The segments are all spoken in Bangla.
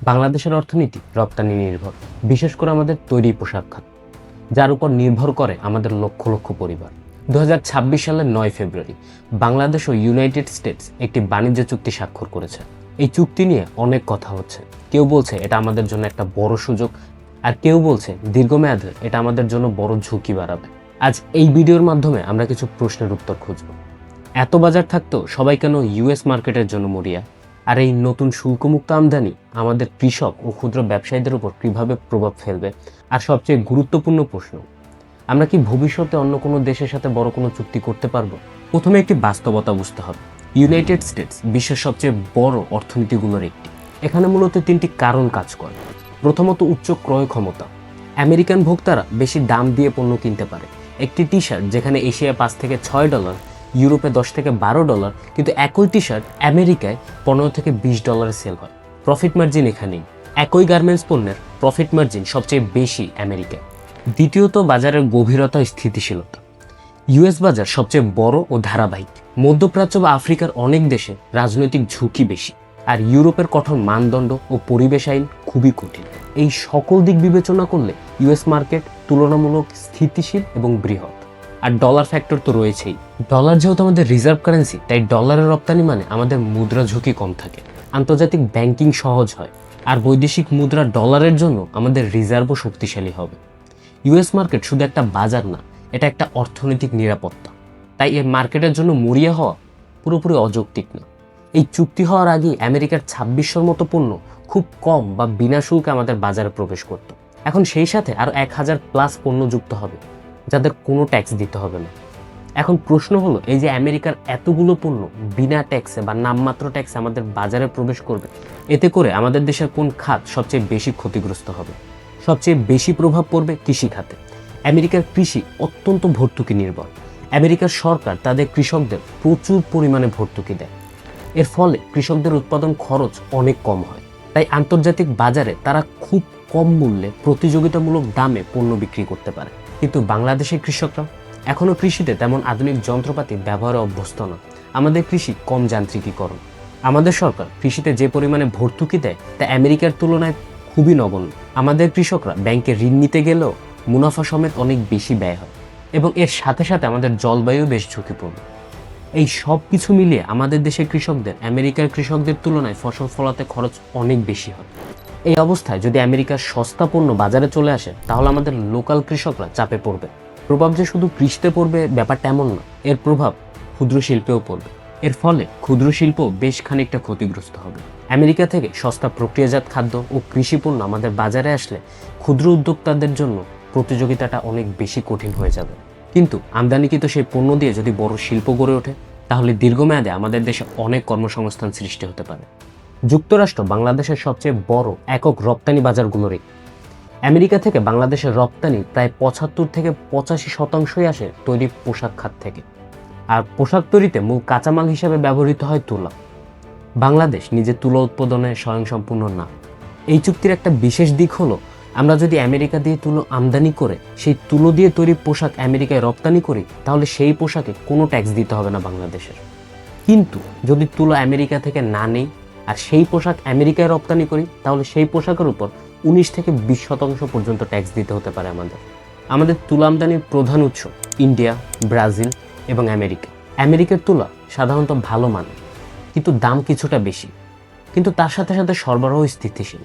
বাংলাদেশের অর্থনীতি রপ্তানি নির্ভর, বিশেষ করে আমাদের তৈরি পোশাক খাত, যার উপর নির্ভর করে আমাদের লক্ষ লক্ষ পরিবার। 2026 সালের 9 ফেব্রুয়ারি বাংলাদেশ ও ইউনাইটেড স্টেটস একটি বাণিজ্য চুক্তি স্বাক্ষর করেছে। এই চুক্তি নিয়ে অনেক কথা হচ্ছে। কেউ বলছে এটা আমাদের জন্য একটা বড় সুযোগ, আর কেউ বলছে দীর্ঘমেয়াদে এটা আমাদের জন্য বড় ঝুঁকি বাড়াবে। আজ এই ভিডিওর মাধ্যমে আমরা কিছু প্রশ্নের উত্তর খুঁজব। এত বাজার থাকতেও সবাই কেন ইউএস মার্কেটের জন্য মরিয়া? আর এই নতুন শুল্কমুক্ত আমদানি আমাদের কৃষক ও ক্ষুদ্র ব্যবসায়ীদের উপর কীভাবে প্রভাব ফেলবে? আর সবচেয়ে গুরুত্বপূর্ণ প্রশ্ন, আমরা কি ভবিষ্যতে অন্য কোনো দেশের সাথে বড় কোনো চুক্তি করতে পারবো? প্রথমে একটি বাস্তবতা বুঝতে হবে। ইউনাইটেড স্টেটস বিশ্বের সবচেয়ে বড় অর্থনীতিগুলোর একটি। এখানে মূলত তিনটি কারণ কাজ করে। প্রথমত, উচ্চ ক্রয় ক্ষমতা। আমেরিকান ভোক্তারা বেশি দাম দিয়ে পণ্য কিনতে পারে। একটি টি শার্ট যেখানে এশিয়ায় $5 থেকে $6, ইউরোপে $10 থেকে $12, কিন্তু একই টি শার্ট আমেরিকায় $15 থেকে $20 সেল হয়। প্রফিট মার্জিন এখানেই। একই গার্মেন্টস পণ্যের প্রফিট মার্জিন সবচেয়ে বেশি আমেরিকায়। দ্বিতীয়ত, বাজারের গভীরতা ও স্থিতিশীলতা। ইউএস বাজার সবচেয়ে বড় ও ধারাবাহিক। মধ্যপ্রাচ্য বা আফ্রিকার অনেক দেশে রাজনৈতিক ঝুঁকি বেশি, আর ইউরোপের কঠোর মানদণ্ড ও পরিবেশ আইন খুবই কঠিন। এই সকল দিক বিবেচনা করলে ইউএস মার্কেট তুলনামূলক স্থিতিশীল এবং বৃহৎ। আর ডলার ফ্যাক্টর তো রয়েছেই। ডলার যেহেতু আমাদের রিজার্ভ কারেন্সি, তাই ডলারের রপ্তানি মানে আমাদের মুদ্রা ঝুঁকি কম থাকে, আন্তর্জাতিক ব্যাংকিং সহজ হয়, আর বৈদেশিক মুদ্রা ডলারের জন্য আমাদের রিজার্ভও শক্তিশালী হবে। ইউএস মার্কেট শুধু একটা বাজার না, এটা একটা অর্থনৈতিক নিরাপত্তা। তাই এই মার্কেটের জন্য মরিয়া হওয়া পুরোপুরি অযৌক্তিক না। এই চুক্তি হওয়ার আগে আমেরিকার 2600 মতো পণ্য খুব কম বা বিনা শুল্কে আমাদের বাজারে প্রবেশ করত। এখন সেই সাথে আরও 1000+ পণ্য যুক্ত হবে, যাদের কোনো ট্যাক্স দিতে হবে না। এখন প্রশ্ন হলো, এই যে আমেরিকার এতগুলো পণ্য বিনা ট্যাক্সে বা নামমাত্র ট্যাক্সে আমাদের বাজারে প্রবেশ করবে, এতে করে আমাদের দেশের কোন খাত সবচেয়ে বেশি ক্ষতিগ্রস্ত হবে? সবচেয়ে বেশি প্রভাব পড়বে কৃষি খাতে। আমেরিকার কৃষি অত্যন্ত ভর্তুকি নির্ভর। আমেরিকার সরকার তাদের কৃষকদের প্রচুর পরিমাণে ভর্তুকি দেয়। এর ফলে কৃষকদের উৎপাদন খরচ অনেক কম হয়। তাই আন্তর্জাতিক বাজারে তারা খুব কম মূল্যে প্রতিযোগিতামূলক দামে পণ্য বিক্রি করতে পারে। কিন্তু বাংলাদেশের কৃষকরা এখনও কৃষিতে তেমন আধুনিক যন্ত্রপাতি ব্যবহারে অভ্যস্ত না। আমাদের কৃষি কম যান্ত্রিকীকরণ। আমাদের সরকার কৃষিতে যে পরিমাণে ভর্তুকি দেয় তা আমেরিকার তুলনায় খুবই নগণ্য। আমাদের কৃষকরা ব্যাংকে ঋণ নিতে গেলেও মুনাফা সমেত অনেক বেশি ব্যয় হয়, এবং এর সাথে সাথে আমাদের জলবায়ু বেশ ঝুঁকিপূর্ণ। এই সব কিছু মিলিয়ে আমাদের দেশের কৃষকদের আমেরিকার কৃষকদের তুলনায় ফসল ফলাতে খরচ অনেক বেশি হয়। এই অবস্থায় যদি আমেরিকার সস্তা পণ্য বাজারে চলে আসে, তাহলে আমাদের লোকাল কৃষকরা চাপে পড়বে। প্রভাব যে শুধু কৃষিতে পড়বে ব্যাপারটা এমন না, এর প্রভাব ক্ষুদ্র শিল্পেও পড়বে। এর ফলে ক্ষুদ্র শিল্প বেশ খানিকটা ক্ষতিগ্রস্ত হবে। আমেরিকা থেকে সস্তা প্রক্রিয়াজাত খাদ্য ও কৃষি পণ্য আমাদের বাজারে আসলে ক্ষুদ্র উদ্যোক্তাদের জন্য প্রতিযোগিতাটা অনেক বেশি কঠিন হয়ে যাবে। কিন্তু আমদানিকৃত সেই পণ্য দিয়ে যদি বড় শিল্প গড়ে ওঠে, তাহলে দীর্ঘমেয়াদে আমাদের দেশে অনেক কর্মসংস্থান সৃষ্টি হতে পারে। যুক্তরাষ্ট্র বাংলাদেশের সবচেয়ে বড় একক রপ্তানি বাজারগুলোর একটি। আমেরিকা থেকে বাংলাদেশের রপ্তানি প্রায় 75 থেকে 85% আসে তৈরি পোশাক খাত থেকে। আর পোশাক তৈরিতে মূল কাঁচামাল হিসেবে ব্যবহৃত হয় তুলা। বাংলাদেশ নিজে তুলা উৎপাদনে স্বয়ংসম্পূর্ণ না। এই চুক্তির একটা বিশেষ দিক হলো, আমরা যদি আমেরিকা দিয়ে তুলো আমদানি করে সেই তুলো দিয়ে তৈরি পোশাক আমেরিকায় রপ্তানি করি, তাহলে সেই পোশাকে কোনো ট্যাক্স দিতে হবে না বাংলাদেশের। কিন্তু যদি তুলো আমেরিকা থেকে না নেই আর সেই পোশাক আমেরিকায় রপ্তানি করি, তাহলে সেই পোশাকের উপর 19 থেকে 20% পর্যন্ত ট্যাক্স দিতে হতে পারে আমাদের তুলা আমদানির প্রধান উৎস ইন্ডিয়া, ব্রাজিল এবং আমেরিকা। আমেরিকার তুলা সাধারণত ভালো মানের, কিন্তু দাম কিছুটা বেশি, কিন্তু তার সাথে সাথে সরবরাহ স্থিতিশীল।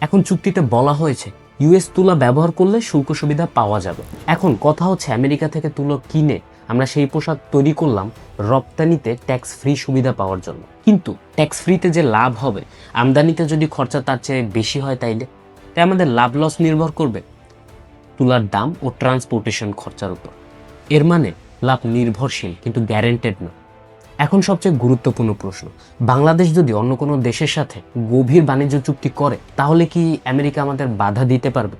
এখন চুক্তিতে বলা হয়েছে ইউএস তুলা ব্যবহার করলে শুল্ক সুবিধা পাওয়া যাবে। এখন কথা হচ্ছে, আমেরিকা থেকে তুলো কিনে আমরা সেই পোশাক তৈরি করলাম রপ্তানিতে ট্যাক্স ফ্রি সুবিধা পাওয়ার জন্য। কিন্তু ট্যাক্স ফ্রিতে যে লাভ হবে, আমদানিতে যদি খরচা তার চেয়ে বেশি হয়, তাই আমাদের লাভ লস নির্ভর করবে তুলার দাম ও ট্রান্সপোর্টেশন খরচার উপর। এর মানে লাভ নির্ভরশীল কিন্তু গ্যারেন্টেড না। এখন সবচেয়ে গুরুত্বপূর্ণ প্রশ্ন, বাংলাদেশ যদি অন্য কোনো দেশের সাথে গভীর বাণিজ্য চুক্তি করে, তাহলে কি আমেরিকা আমাদের বাধা দিতে পারবে?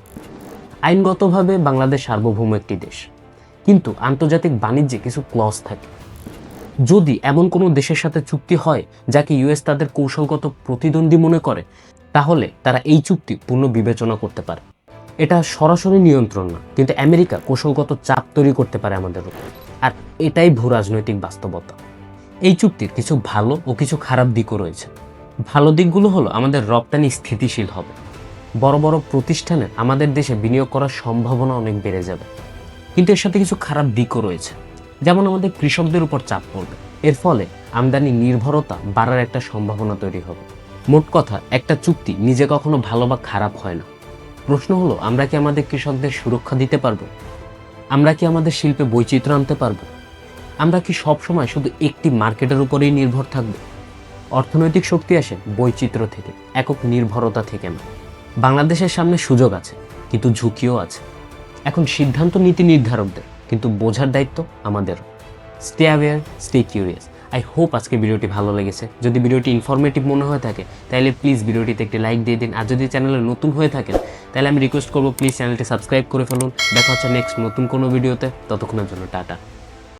আইনগতভাবে বাংলাদেশ সার্বভৌম একটি দেশ, কিন্তু আন্তর্জাতিক বাণিজ্যে কিছু ক্লজ থাকে। যদি এমন কোনো দেশের সাথে চুক্তি হয় যাকে ইউএস তাদের কৌশলগত প্রতিদ্বন্দ্বী মনে করে, তাহলে তারা এই চুক্তি পুনঃ বিবেচনা করতে পারে। এটা সরাসরি নিয়ন্ত্রণ না, কিন্তু আমেরিকা কৌশলগত চাপ তৈরি করতে পারে আমাদের উপর। আর এটাই ভূ রাজনৈতিক বাস্তবতা। এই চুক্তির কিছু ভালো ও কিছু খারাপ দিকও রয়েছে। ভালো দিকগুলো হলো আমাদের রপ্তানি স্থিতিশীল হবে, বড় বড় প্রতিষ্ঠানে আমাদের দেশে বিনিয়োগ করার সম্ভাবনা অনেক বেড়ে যাবে। কিন্তু এর সাথে কিছু খারাপ দিকও রয়েছে, যেমন আমাদের কৃষকদের উপর চাপ পড়বে। এর ফলে আমদানি নির্ভরতা বাড়ার একটা সম্ভাবনা তৈরি হবে। মোট কথা, একটা চুক্তি নিজে কখনো ভালো বা খারাপ হয় না। প্রশ্ন হলো, আমরা কি আমাদের কৃষকদের সুরক্ষা দিতে পারবো? আমরা কি আমাদের শিল্পে বৈচিত্র্য আনতে পারবো? আমরা কি সবসময় শুধু একটি মার্কেটের উপরেই নির্ভর থাকবো? অর্থনৈতিক শক্তি আসে বৈচিত্র্য থেকে, একক নির্ভরতা থেকে না। বাংলাদেশের সামনে সুযোগ আছে, কিন্তু ঝুঁকিও আছে। এখন সিদ্ধান্ত নীতি নির্ধারকদের, কিন্তু বোঝার দায়িত্ব আমাদের। Stay aware, stay curious. I hope আজকে ভিডিওটি ভালো লেগেছে। যদি ভিডিওটি ইনফরমেটিভ মনে হয়ে থাকে তাহলে প্লিজ ভিডিওটিতে একটি লাইক দিয়ে দিন। আর যদি চ্যানেলে নতুন হয়ে থাকেন তাহলে আমি রিকোয়েস্ট করবো প্লিজ চ্যানেলটি সাবস্ক্রাইব করে ফেলুন। দেখা হচ্ছে নেক্সট নতুন কোনো ভিডিওতে। ততক্ষণের জন্য টাটা।